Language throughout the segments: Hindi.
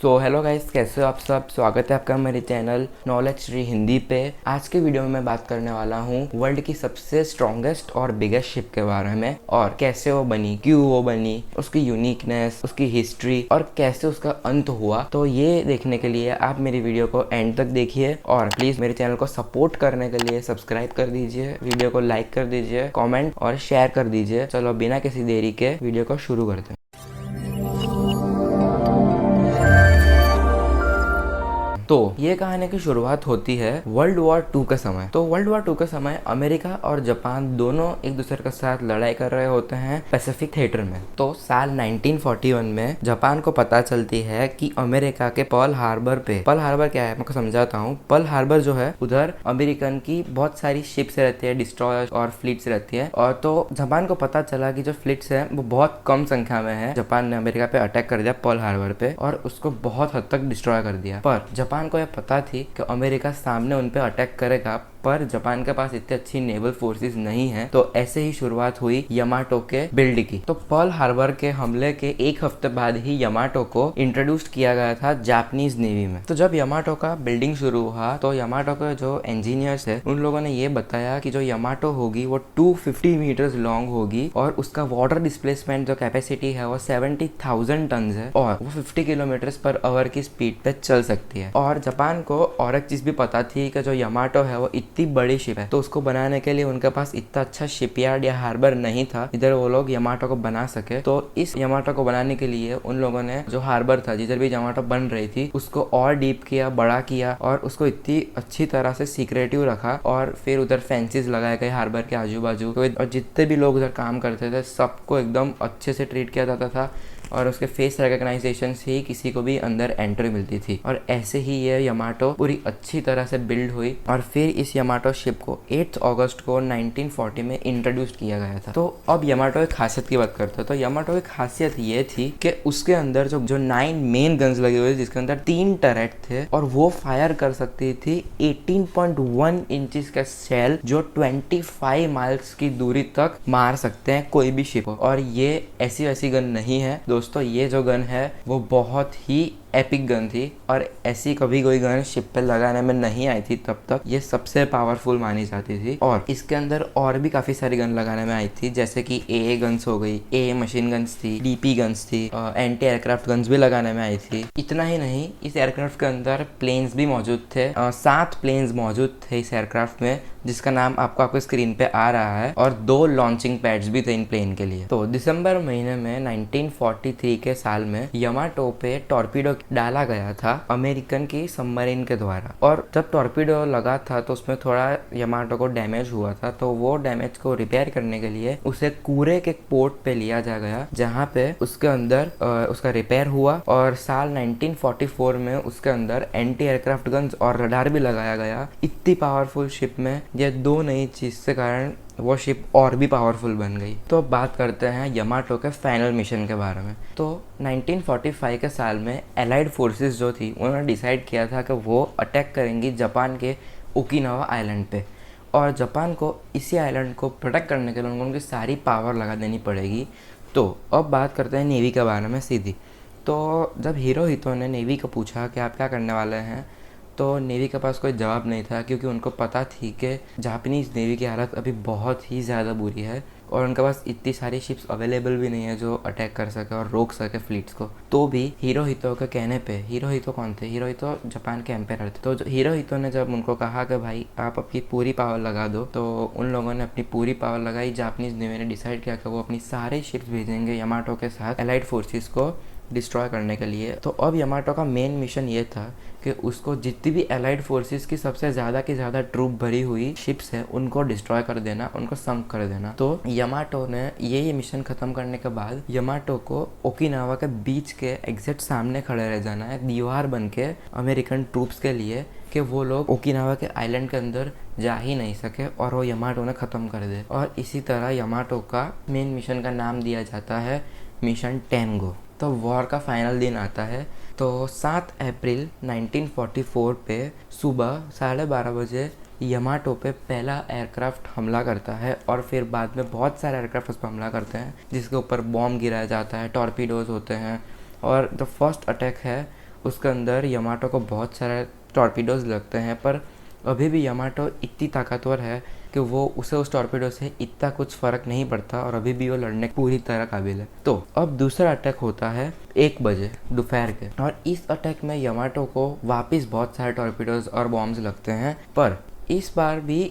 तो हेलो गाइस, कैसे हो आप सब। स्वागत है आपका मेरे चैनल नॉलेज श्री हिंदी पे। आज के वीडियो में मैं बात करने वाला हूँ वर्ल्ड की सबसे स्ट्रॉन्गेस्ट और बिगेस्ट शिप के बारे में, और कैसे वो बनी, क्यों वो बनी, उसकी यूनिकनेस, उसकी हिस्ट्री और कैसे उसका अंत हुआ। तो ये देखने के लिए आप मेरी वीडियो को एंड तक देखिए, और प्लीज मेरे चैनल को सपोर्ट करने के लिए सब्सक्राइब कर दीजिए, वीडियो को लाइक कर दीजिए, कॉमेंट और शेयर कर दीजिए। चलो बिना किसी देरी के वीडियो को शुरू करते हैं। तो ये कहानी की शुरुआत होती है वर्ल्ड वॉर 2 के समय। तो वर्ल्ड वॉर 2 के समय अमेरिका और जापान दोनों एक दूसरे के साथ लड़ाई कर रहे होते हैं पैसिफिक थिएटर में। तो साल 1941 में जापान को पता चलती है कि अमेरिका के पर्ल हार्बर पे, पर्ल हार्बर क्या है मैं को समझाता हूँ। पर्ल हार्बर जो है उधर अमेरिकन की बहुत सारी शिप्स रहती है, डिस्ट्रॉयर और फ्लीट्स रहती है। और तो जापान को पता चला कि जो फ्लीट्स है वो बहुत कम संख्या में है। जापान ने अमेरिका पे अटैक कर दिया पर्ल हार्बर पे और उसको बहुत हद तक डिस्ट्रॉय कर दिया। पर जापान को यह पता थी कि अमेरिका सामने उन पे अटैक करेगा, पर जापान के पास इतनी अच्छी नेवल फोर्सेस नहीं है। तो ऐसे ही शुरुआत हुई यामाटो के बिल्ड की। तो पर्ल हार्बर के हमले के एक हफ्ते बाद ही यामाटो को इंट्रोड्यूस किया गया था जापानीज नेवी में। तो जब यामाटो का बिल्डिंग शुरू हुआ तो यामाटो के जो इंजीनियर्स है उन लोगों ने ये बताया कि जो यामाटो होगी वो 250 मीटर्स लॉन्ग होगी और उसका वाटर डिस्प्लेसमेंट जो कैपेसिटी है वो 70,000 टन है और वो 50 किलोमीटर पर आवर की स्पीड पे चल सकती है। और जापान को और एक चीज भी पता थी कि जो यामाटो है वो इतनी बड़ी शिप है, तो उसको बनाने के लिए उनके पास इतना अच्छा शिपयार्ड या हार्बर नहीं था इधर वो लोग यामाटो को बना सके। तो इस यामाटो को बनाने के लिए उन लोगों ने जो हार्बर था जिधर भी यामाटो बन रही थी उसको और डीप किया, बड़ा किया और उसको इतनी अच्छी तरह से सीक्रेटिव रखा। और फिर उधर फेंसेस लगाए गए हार्बर के आजू बाजू, और जितने भी लोग उधर काम करते थे सबको एकदम अच्छे से ट्रीट किया जाता था और उसके फेस रिकग्नाइजेशन से ही किसी को भी अंदर एंट्री मिलती थी। और ऐसे ही ये यामाटो पूरी अच्छी तरह से बिल्ड हुई और फिर इस यामाटो शिप को 8 अगस्त को 1940 में इंट्रोड्यूस किया गया था। तो अब यामाटो की खासियत की बात करते हैं। तो यामाटो की खासियत ये थी कि उसके अंदर जो 9 मेन गन्स लगे हुए थे जिसके अंदर 3 टरेट थे और वो फायर कर सकती थी 18.1 इंचेस का शेल जो 25 माइल्स की दूरी तक मार सकते हैं कोई भी शिप। और ये ऐसी वैसी गन नहीं है दोस्तों, ये जो गन है वो बहुत ही एपिक गन थी और ऐसी कभी कोई गन शिप पे लगाने में नहीं आई थी तब तक। ये सबसे पावरफुल मानी जाती थी और इसके अंदर और भी काफी सारी गन लगाने में आई थी, जैसे कि ए गन्स हो गई, ए मशीन गन्स थी, डीपी गन्स थी, एंटी एयरक्राफ्ट गन्स भी लगाने में आई थी। इतना ही नहीं, इस एयरक्राफ्ट के अंदर प्लेन्स भी मौजूद थे। 7 प्लेन्स मौजूद थे इस एयरक्राफ्ट में जिसका नाम आपको स्क्रीन पे आ रहा है, और 2 लॉन्चिंग पैड्स भी थे इन प्लेन के लिए। तो दिसंबर महीने में 1943 के साल में यामाटो पे टॉर्पीडो डाला गया था अमेरिकन की सबमरीन के द्वारा। और जब टॉर्पीडो लगा था तो उसमें थोड़ा यामाटो को डैमेज हुआ था, तो वो डैमेज को रिपेयर करने के लिए उसे कूरे के पोर्ट पे लिया जा गया जहाँ पे उसके अंदर उसका रिपेयर हुआ। और साल 1944 में उसके अंदर एंटी एयरक्राफ्ट गन्स और रडार भी लगाया गया। इतनी पावरफुल शिप में ये 2 नई चीज के कारण वो शिप और भी पावरफुल बन गई। तो अब बात करते हैं यामाटो के फाइनल मिशन के बारे में। तो 1945 के साल में एलाइड फोर्सेस जो थी उन्होंने डिसाइड किया था कि वो अटैक करेंगी जापान के ओकिनावा आइलैंड पे, और जापान को इसी आइलैंड को प्रोटेक्ट करने के लिए उनको उनकी सारी पावर लगा देनी पड़ेगी। तो अब बात करते हैं नेवी के बारे में सीधी। तो जब हिरोहितो ने नेवी को पूछा कि आप क्या करने वाले हैं, तो नेवी के पास कोई जवाब नहीं था, क्योंकि उनको पता थी कि जापानीज नेवी की हालत अभी बहुत ही ज़्यादा बुरी है और उनके पास इतनी सारी शिप्स अवेलेबल भी नहीं है जो अटैक कर सके और रोक सके फ्लीट्स को। तो भी हिरोहितो के कहने पे, हिरोहितो कौन थे, हिरोहितो जापान के एम्पायर थे। तो हिरोहितो ने जब उनको कहा कि भाई आप अपनी पूरी पावर लगा दो, तो उन लोगों ने अपनी पूरी पावर लगाई। जापानीज नेवी ने डिसाइड किया कि वो अपनी सारे शिप्स भेजेंगे यामाटो के साथ एलाइड फोर्सेस को डिस्ट्रॉय करने के लिए। तो अब यामाटो का मेन मिशन ये था कि उसको जितनी भी एलाइड फोर्सेस की सबसे ज़्यादा की ज़्यादा ट्रूप भरी हुई शिप्स है उनको डिस्ट्रॉय कर देना, उनको संक कर देना। तो यामाटो ने ये मिशन खत्म करने के बाद यामाटो को ओकिनावा के बीच के एग्जैक्ट सामने खड़े रह जाना है, दीवार बन के अमेरिकन ट्रूप्स के लिए, कि वो लोग ओकिनावा के आइलैंड के अंदर जा ही नहीं सके और वो यामाटो ने ख़त्म कर दे। और इसी तरह यामाटो का मेन मिशन का नाम दिया जाता है मिशन टेंगो। तो वॉर का फाइनल दिन आता है। तो 7 अप्रैल 1944 पे सुबह 12:30 बजे यामाटो पे पहला एयरक्राफ्ट हमला करता है और फिर बाद में बहुत सारे एयरक्राफ्ट उस पर हमला करते हैं जिसके ऊपर बॉम्ब गिराया जाता है, टॉर्पीडोज होते हैं। और द फर्स्ट अटैक है उसके अंदर यामाटो को बहुत सारे टॉर्पीडोज लगते हैं, पर अभी भी यामाटो इतनी ताकतवर है कि वो उसे उस टॉर्पीडो से इतना कुछ फ़र्क नहीं पड़ता और अभी भी वो लड़ने पूरी तरह काबिल है। तो अब दूसरा अटैक होता है 1 बजे दोपहर के, और इस अटैक में यामाटो को वापस बहुत सारे टॉर्पीडोज और बॉम्ब्स लगते हैं। पर इस बार भी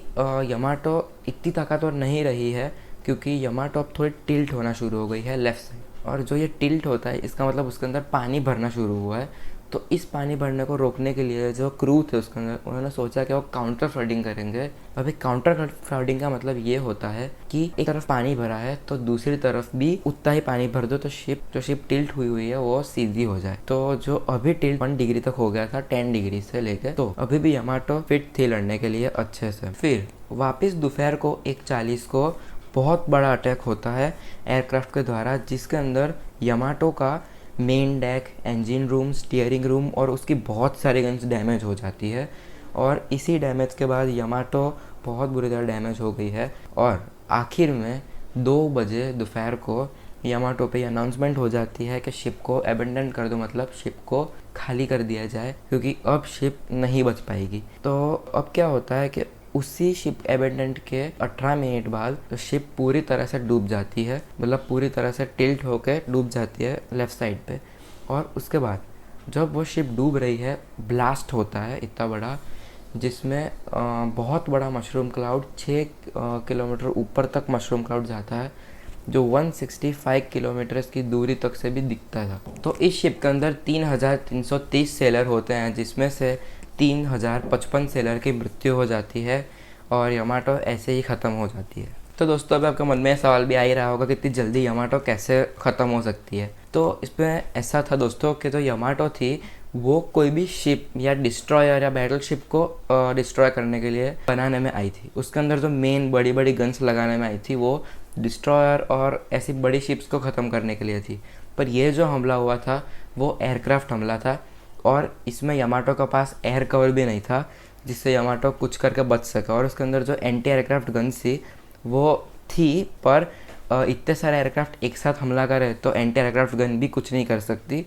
यामाटो इतनी ताकतवर नहीं रही है, क्योंकि यामाटो अब थोड़ी टिल्ट होना शुरू हो गई है लेफ़्ट साइड, और जो ये टिल्ट होता है इसका मतलब उसके अंदर पानी भरना शुरू हुआ है। तो इस पानी भरने को रोकने के लिए जो क्रू थे उसके अंदर, उन्होंने सोचा कि वो काउंटर फ्लडिंग करेंगे। अभी काउंटर फ्लडिंग का मतलब ये होता है कि एक तरफ पानी भरा है तो दूसरी तरफ भी उतना ही पानी भर दो, तो जो शिप टिल्ट हुई है वो सीधी हो जाए। तो जो अभी टिल्ट 1 डिग्री तक हो गया था 10 डिग्री से लेके, तो अभी भी यामाटो फिट थी लड़ने के लिए अच्छे से। फिर वापस दोपहर को 1:40 को बहुत बड़ा अटैक होता है एयरक्राफ्ट के द्वारा, जिसके अंदर यामाटो का main deck, engine room, steering room और उसकी बहुत सारी गन्स डैमेज हो जाती है। और इसी डैमेज के बाद यामाटो बहुत बुरी तरह डैमेज हो गई है, और आखिर में 2 बजे दोपहर को यामाटो पे अनाउंसमेंट हो जाती है कि शिप को एबेंडन कर दो, मतलब शिप को खाली कर दिया जाए, क्योंकि अब शिप नहीं बच पाएगी। तो अब क्या होता है कि उसी शिप एबेंडन के 18 मिनट बाद तो शिप पूरी तरह से डूब जाती है, मतलब पूरी तरह से टिल्ट होकर डूब जाती है लेफ़्ट साइड पे। और उसके बाद जब वो शिप डूब रही है, ब्लास्ट होता है इतना बड़ा, जिसमें बहुत बड़ा मशरूम क्लाउड 6 किलोमीटर ऊपर तक मशरूम क्लाउड जाता है, जो 165 किलोमीटर की दूरी तक से भी दिखता था। तो इस शिप के अंदर 3330 सेलर होते हैं, जिसमें से 3055 सेलर की मृत्यु हो जाती है और यामाटो ऐसे ही ख़त्म हो जाती है। तो दोस्तों अभी आपके मन में सवाल भी आ ही रहा होगा कि इतनी जल्दी यामाटो कैसे ख़त्म हो सकती है। तो इसमें ऐसा था दोस्तों कि जो यामाटो थी वो कोई भी शिप या डिस्ट्रॉयर या बैटल शिप को डिस्ट्रॉय करने के लिए बनाने में आई थी। उसके अंदर जो मेन बड़ी बड़ी गन्स लगाने में आई थी वो डिस्ट्रॉयर और ऐसी बड़ी शिप्स को ख़त्म करने के लिए थी। पर यह जो हमला हुआ था वो एयरक्राफ्ट हमला था, और इसमें यामाटो के पास एयर कवर भी नहीं था जिससे यामाटो कुछ करके बच सका। और उसके अंदर जो एंटी एयरक्राफ्ट गन्स थी वो थी, पर इतने सारे एयरक्राफ्ट एक साथ हमला करे तो एंटी एयरक्राफ्ट गन भी कुछ नहीं कर सकती।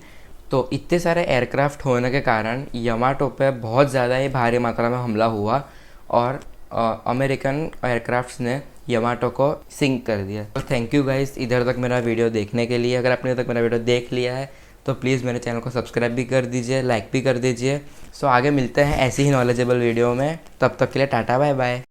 तो इतने सारे एयरक्राफ्ट होने के कारण यामाटो पे बहुत ज़्यादा ही भारी मात्रा में हमला हुआ, और अमेरिकन एयरक्राफ्ट्स ने यामाटो को सिंक कर दिया। तो थैंक यू गाइस इधर तक मेरा वीडियो देखने के लिए। अगर आपने इधर तक मेरा वीडियो देख लिया है तो प्लीज़ मेरे चैनल को सब्सक्राइब भी कर दीजिए, लाइक भी कर दीजिए। सो आगे मिलते हैं ऐसी ही नॉलेजेबल वीडियो में, तब तक के लिए टाटा बाय बाय।